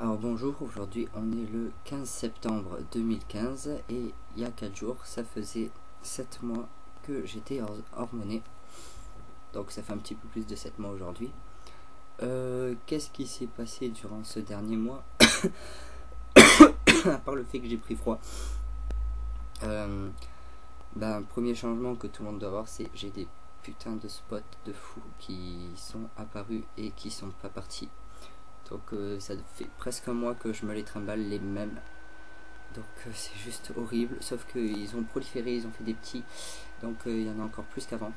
Alors bonjour, aujourd'hui on est le 15 septembre 2015 et il y a 4 jours, ça faisait 7 mois que j'étais hormoné. Donc ça fait un petit peu plus de 7 mois aujourd'hui. Qu'est-ce qui s'est passé durant ce dernier mois? À part le fait que j'ai pris froid. Premier changement que tout le monde doit avoir, c'est j'ai des putains de spots de fous qui sont apparus et qui sont pas partis. Donc ça fait presque un mois que je me les trimballe les mêmes. Donc c'est juste horrible. Sauf qu'ils ont proliféré, ils ont fait des petits. Donc il y en a encore plus qu'avant.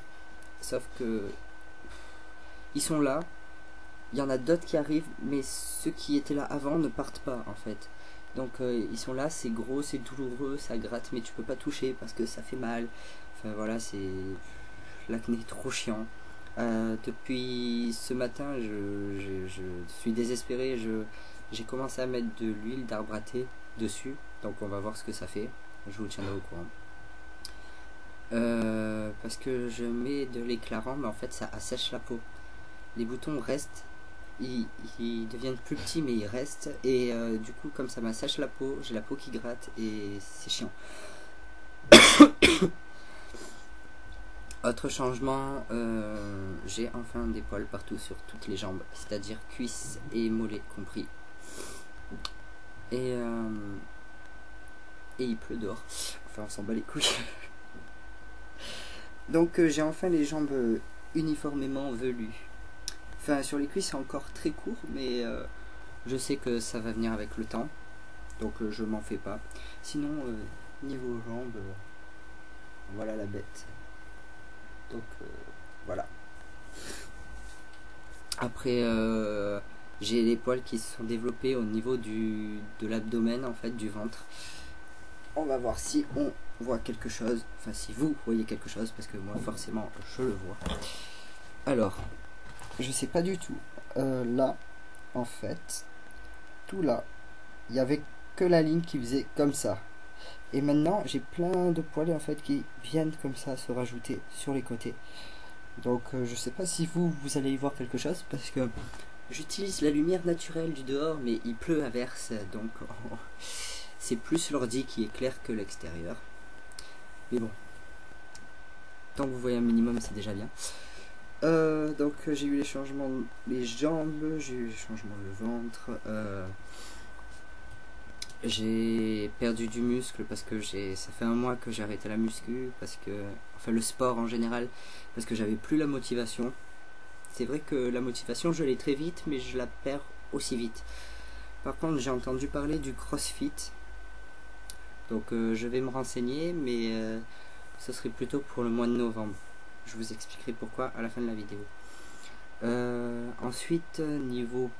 Sauf que ils sont là. Il y en a d'autres qui arrivent, mais ceux qui étaient là avant ne partent pas en fait. Donc ils sont là, c'est gros, c'est douloureux, ça gratte, mais tu peux pas toucher parce que ça fait mal. Enfin voilà, c'est l'acné est trop chiant. Depuis ce matin, je suis désespéré. J'ai commencé à mettre de l'huile d'arbre à thé dessus. Donc on va voir ce que ça fait. Je vous tiendrai au courant. Parce que je mets de l'éclairant, mais en fait ça assèche la peau. Les boutons restent. Ils deviennent plus petits, mais ils restent. Et du coup, comme ça m'assèche la peau, j'ai la peau qui gratte et c'est chiant. Autre changement, j'ai enfin des poils partout sur toutes les jambes, c'est-à-dire cuisses et mollets compris. Et il pleut dehors, enfin on s'en bat les couilles. Donc j'ai enfin les jambes uniformément velues. Enfin sur les cuisses c'est encore très court, mais je sais que ça va venir avec le temps, donc je m'en fais pas. Sinon niveau jambes, voilà la bête. Donc voilà. Après j'ai les poils qui se sont développés au niveau de l'abdomen, en fait, du ventre. On va voir si on voit quelque chose. Enfin si vous voyez quelque chose, parce que moi forcément je le vois. Alors, je sais pas du tout. Là, en fait, tout là, il y avait que la ligne qui faisait comme ça. Et maintenant j'ai plein de poils en fait qui viennent comme ça se rajouter sur les côtés. Donc je sais pas si vous allez y voir quelque chose, parce que j'utilise la lumière naturelle du dehors, mais il pleut à verse, donc c'est plus l'ordi qui est clair que l'extérieur. Mais bon, tant que vous voyez un minimum, c'est déjà bien. Donc j'ai eu les changements des jambes, j'ai eu les changements du ventre. J'ai perdu du muscle parce que ça fait un mois que j'ai arrêté la muscu, parce que enfin le sport en général, parce que j'avais plus la motivation. C'est vrai que la motivation je l'ai très vite, mais je la perds aussi vite. Par contre j'ai entendu parler du CrossFit, donc je vais me renseigner, mais ce serait plutôt pour le mois de novembre. Je vous expliquerai pourquoi à la fin de la vidéo. Ensuite niveau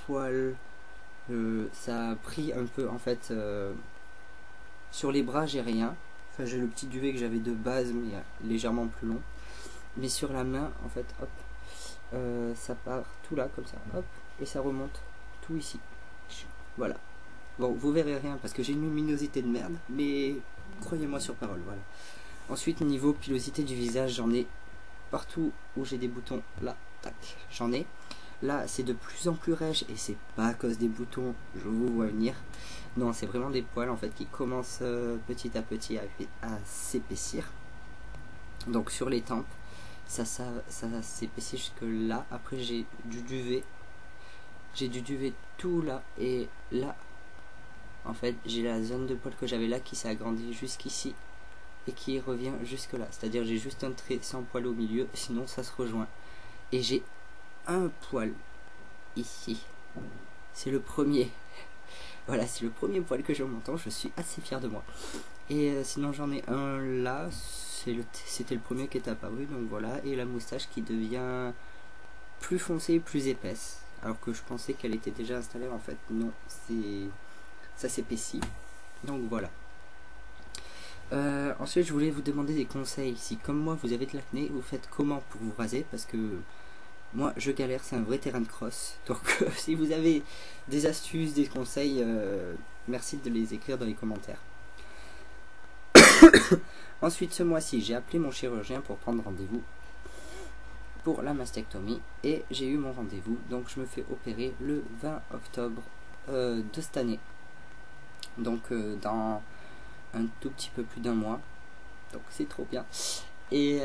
poils, ça a pris un peu en fait. Sur les bras j'ai rien, enfin j'ai le petit duvet que j'avais de base mais légèrement plus long, mais sur la main en fait hop, ça part tout là comme ça, hop, et ça remonte tout ici, voilà. Bon, vous verrez rien parce que j'ai une luminosité de merde, mais croyez-moi sur parole, voilà. Ensuite niveau pilosité du visage, j'en ai partout où j'ai des boutons, là, tac, j'en ai. Là, c'est de plus en plus rêche et c'est pas à cause des boutons, je vous vois venir. Non, c'est vraiment des poils en fait qui commencent petit à petit à s'épaissir. Donc sur les tempes, ça s'épaissit jusque là. Après j'ai du duvet. J'ai du duvet tout là et là. En fait, j'ai la zone de poils que j'avais là qui s'est agrandie jusqu'ici et qui revient jusque là. C'est-à-dire j'ai juste un trait sans poil au milieu, sinon ça se rejoint. Et j'ai un poil ici, c'est le premier. Voilà, c'est le premier poil que j'ai au menton, je suis assez fier de moi. Et sinon j'en ai un là, c'était le premier qui est apparu, donc voilà. Et la moustache qui devient plus foncée, plus épaisse, alors que je pensais qu'elle était déjà installée, en fait non, ça s'épaissit, donc voilà. Ensuite je voulais vous demander des conseils. Si comme moi vous avez de l'acné, vous faites comment pour vous raser, parce que moi je galère, c'est un vrai terrain de crosse. Donc si vous avez des astuces, des conseils, merci de les écrire dans les commentaires. Ensuite ce mois-ci j'ai appelé mon chirurgien pour prendre rendez-vous pour la mastectomie, et j'ai eu mon rendez-vous, donc je me fais opérer le 20 octobre de cette année. Donc dans un tout petit peu plus d'un mois. Donc c'est trop bien. Et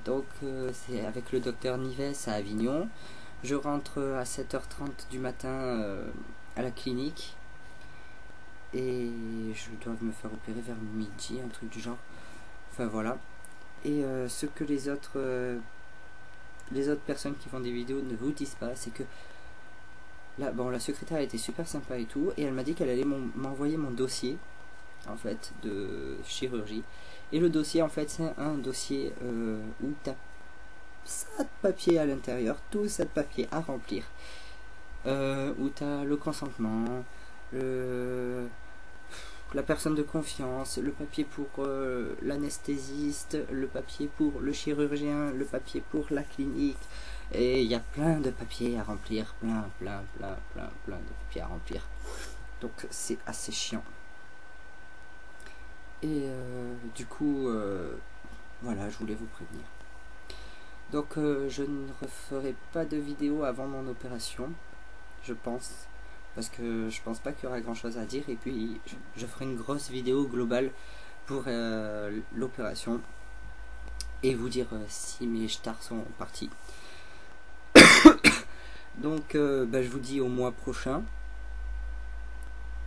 donc c'est avec le docteur Nives à Avignon. Je rentre à 7h30 du matin à la clinique. Et je dois me faire opérer vers midi, un truc du genre. Enfin voilà. Et ce que les autres personnes qui font des vidéos ne vous disent pas, c'est que là, bon, la secrétaire a été super sympa et tout, et elle m'a dit qu'elle allait m'envoyer mon dossier en fait de chirurgie. Et le dossier en fait c'est un dossier où t'as ça de papier à l'intérieur, tout ça de papier à remplir, où t'as le consentement, la personne de confiance, le papier pour l'anesthésiste, le papier pour le chirurgien, le papier pour la clinique, et il y a plein de papiers à remplir, plein de papiers à remplir. Donc c'est assez chiant. Et du coup, voilà, je voulais vous prévenir. Donc je ne referai pas de vidéo avant mon opération, je pense. Parce que je pense pas qu'il y aura grand chose à dire. Et puis je ferai une grosse vidéo globale pour l'opération. Et vous dire si mes stars sont partis. Donc je vous dis au mois prochain.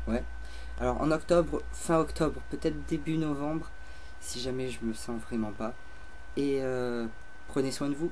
Ouais. Alors en octobre, fin octobre, peut-être début novembre. Si jamais je me sens vraiment pas. Et prenez soin de vous.